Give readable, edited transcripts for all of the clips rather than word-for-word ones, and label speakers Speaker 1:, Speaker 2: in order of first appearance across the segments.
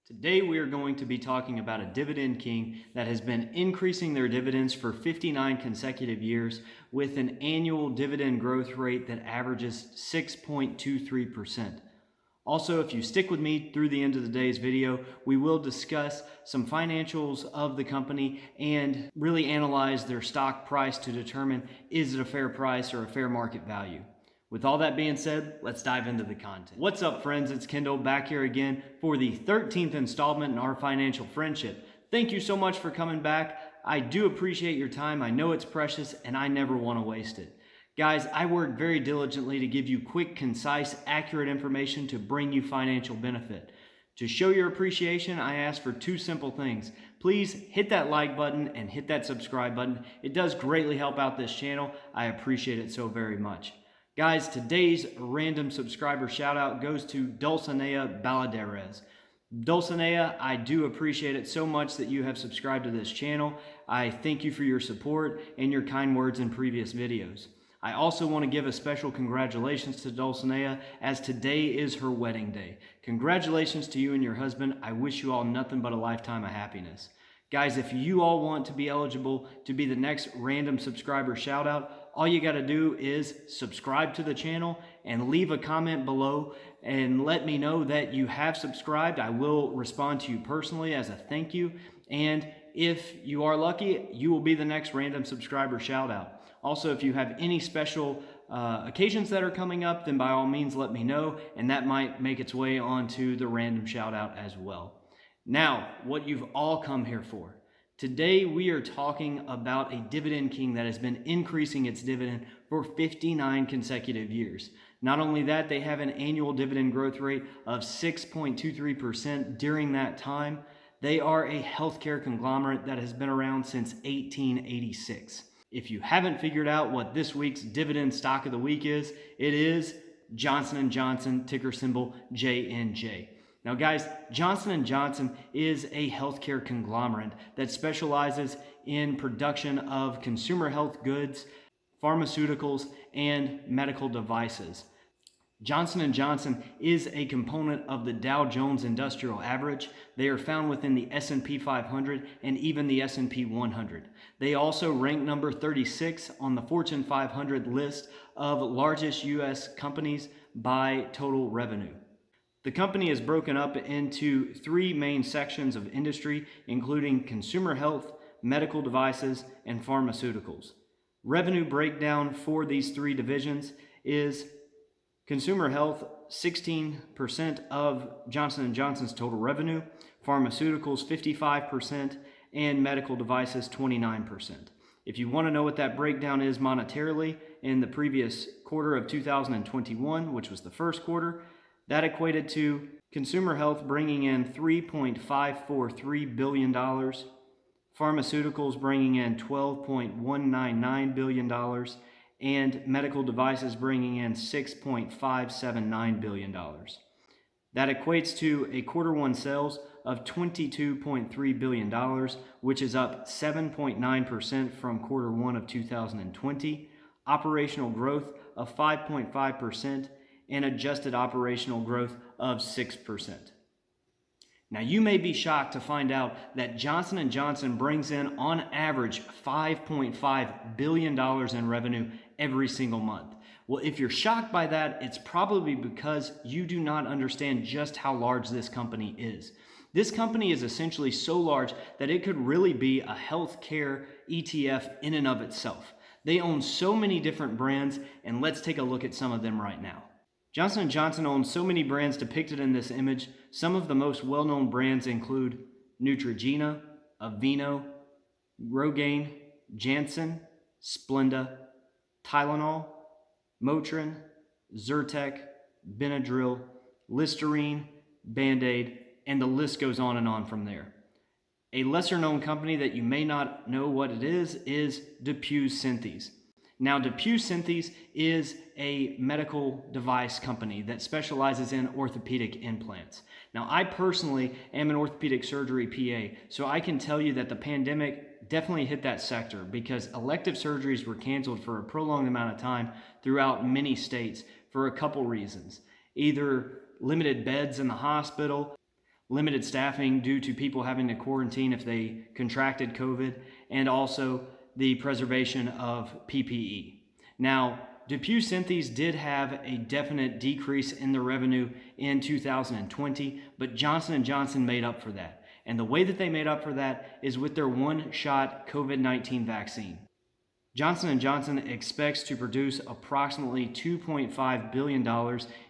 Speaker 1: Today we are going to be talking about a dividend king that has been increasing their dividends for 59 consecutive years with an annual dividend growth rate that averages 6.23%. Also, if you stick with me through the end of today's video, we will discuss some financials of the company and really analyze their stock price to determine is it a fair price or a fair market value. With all that being said, let's dive into the content. What's up, friends? It's Kendall back here again for the 13th installment in our financial friendship. Thank you so much for coming back. I do appreciate your time. I know it's precious and I never want to waste it. Guys, I work very diligently to give you quick, concise, accurate information to bring you financial benefit. To show your appreciation, I ask for two simple things. Please hit that like button and hit that subscribe button. It does greatly help out this channel. I appreciate it so very much. Guys, today's random subscriber shout out goes to Dulcinea Baladeres. Dulcinea, I do appreciate it so much that you have subscribed to this channel. I thank you for your support and your kind words in previous videos. I also want to give a special congratulations to Dulcinea as today is her wedding day. Congratulations to you and your husband. I wish you all nothing but a lifetime of happiness. Guys, if you all want to be eligible to be the next random subscriber shout out, all you got to do is subscribe to the channel and leave a comment below and let me know that you have subscribed. I will respond to you personally as a thank you. And if you are lucky, you will be the next random subscriber shout out. Also, if you have any special occasions that are coming up, then by all means let me know, and that might make its way onto the random shout out as well. Now, what you've all come here for. Today, we are talking about a dividend king that has been increasing its dividend for 59 consecutive years. Not only that, they have an annual dividend growth rate of 6.23% during that time. They are a healthcare conglomerate that has been around since 1886. If you haven't figured out what this week's dividend stock of the week is, it is Johnson & Johnson, ticker symbol JNJ. Now guys, Johnson & Johnson is a healthcare conglomerate that specializes in production of consumer health goods, pharmaceuticals, and medical devices. Johnson & Johnson is a component of the Dow Jones Industrial Average. They are found within the S&P 500 and even the S&P 100. They also rank number 36 on the Fortune 500 list of largest U.S. companies by total revenue. The company is broken up into three main sections of industry, including consumer health, medical devices, and pharmaceuticals. Revenue breakdown for these three divisions is consumer health, 16% of Johnson & Johnson's total revenue, pharmaceuticals, 55%, and medical devices, 29%. If you want to know what that breakdown is monetarily, in the previous quarter of 2021, which was the first quarter, that equated to consumer health bringing in $3.543 billion, pharmaceuticals bringing in $12.199 billion, and medical devices bringing in $6.579 billion. That equates to a quarter one sales of $22.3 billion, which is up 7.9% from quarter one of 2020, operational growth of 5.5%, and adjusted operational growth of 6%. Now, you may be shocked to find out that Johnson & Johnson brings in, on average, $5.5 billion in revenue every single month. Well, if you're shocked by that, it's probably because you do not understand just how large this company is. This company is essentially so large that it could really be a healthcare ETF in and of itself. They own so many different brands, and let's take a look at some of them right now. Johnson & Johnson owns so many brands depicted in this image. Some of the most well-known brands include Neutrogena, Aveeno, Rogaine, Janssen, Splenda, Tylenol, Motrin, Zyrtec, Benadryl, Listerine, Band-Aid, and the list goes on and on from there. A lesser-known company that you may not know what it is DePuy Synthes. Now, DePuy Synthes is a medical device company that specializes in orthopedic implants. Now, I personally am an orthopedic surgery PA, so I can tell you that the pandemic definitely hit that sector because elective surgeries were canceled for a prolonged amount of time throughout many states for a couple reasons. Either limited beds in the hospital, limited staffing due to people having to quarantine if they contracted COVID, and also the preservation of PPE. Now, DePuy Synthes did have a definite decrease in the revenue in 2020, but Johnson & Johnson made up for that. And the way that they made up for that is with their one-shot COVID-19 vaccine. Johnson & Johnson expects to produce approximately $2.5 billion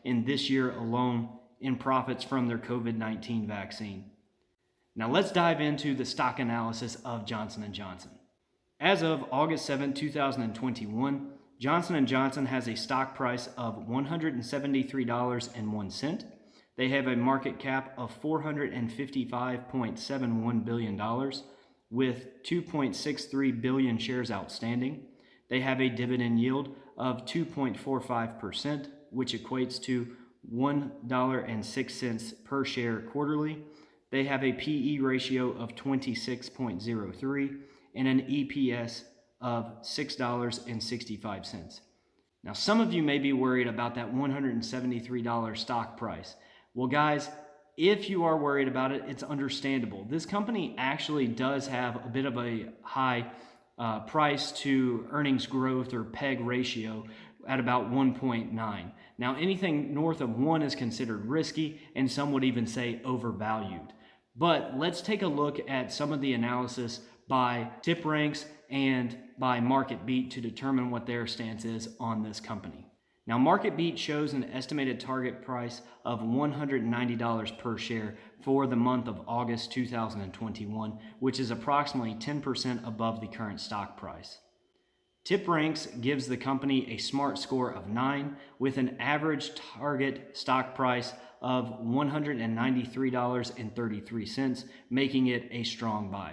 Speaker 1: in this year alone in profits from their COVID-19 vaccine. Now let's dive into the stock analysis of Johnson & Johnson. As of August 7, 2021, Johnson & Johnson has a stock price of $173.01. They have a market cap of $455.71 billion with 2.63 billion shares outstanding. They have a dividend yield of 2.45%, which equates to $1.06 per share quarterly. They have a PE ratio of 26.03 and an EPS of $6.65. Now, some of you may be worried about that $173 stock price. Well, guys, if you are worried about it, it's understandable. This company actually does have a bit of a high price to earnings growth or PEG ratio at about 1.9. Now, anything north of 1 is considered risky, and some would even say overvalued. But let's take a look at some of the analysis by TipRanks and by MarketBeat to determine what their stance is on this company. Now, MarketBeat shows an estimated target price of $190 per share for the month of August 2021, which is approximately 10% above the current stock price. TipRanks gives the company a smart score of 9 with an average target stock price of $193.33, making it a strong buy.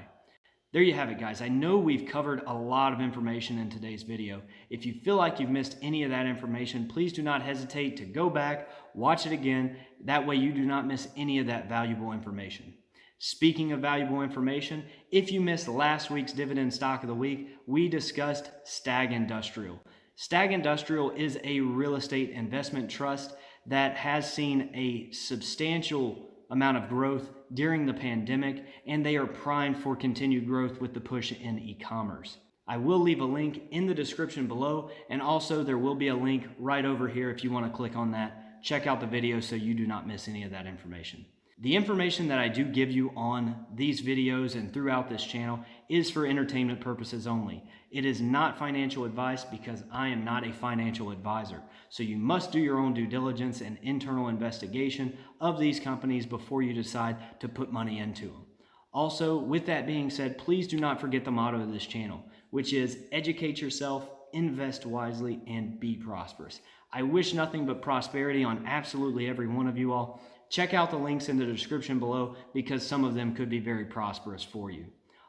Speaker 1: There you have it, guys. I know we've covered a lot of information in today's video. If you feel like you've missed any of that information, please do not hesitate to go back, watch it again. That way you do not miss any of that valuable information. Speaking of valuable information, if you missed last week's dividend stock of the week, we discussed STAG Industrial. STAG Industrial is a real estate investment trust that has seen a substantial amount of growth during the pandemic, and they are primed for continued growth with the push in e-commerce. I will leave a link in the description below, and also there will be a link right over here if you want to click on that. Check out the video so you do not miss any of that information. The information that I do give you on these videos and throughout this channel is for entertainment purposes only. It is not financial advice because I am not a financial advisor. So you must do your own due diligence and internal investigation of these companies before you decide to put money into them. Also, with that being said, please do not forget the motto of this channel, which is educate yourself, invest wisely, and be prosperous. I wish nothing but prosperity on absolutely every one of you all. Check out the links in the description below because some of them could be very prosperous for you.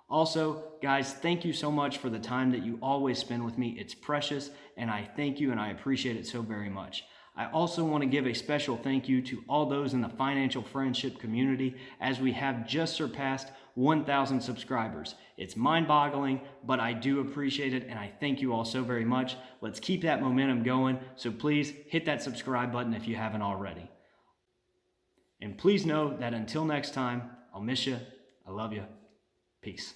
Speaker 1: Also, guys, thank you so much for the time that you always spend with me. It's precious, and I thank you and I appreciate it so very much. I also want to give a special thank you to all those in the financial friendship community as we have just surpassed 1,000 subscribers. It's mind-boggling, but I do appreciate it, and I thank you all so very much. Let's keep that momentum going, so please hit that subscribe button if you haven't already. And please know that until next time, I'll miss you. I love you. Peace.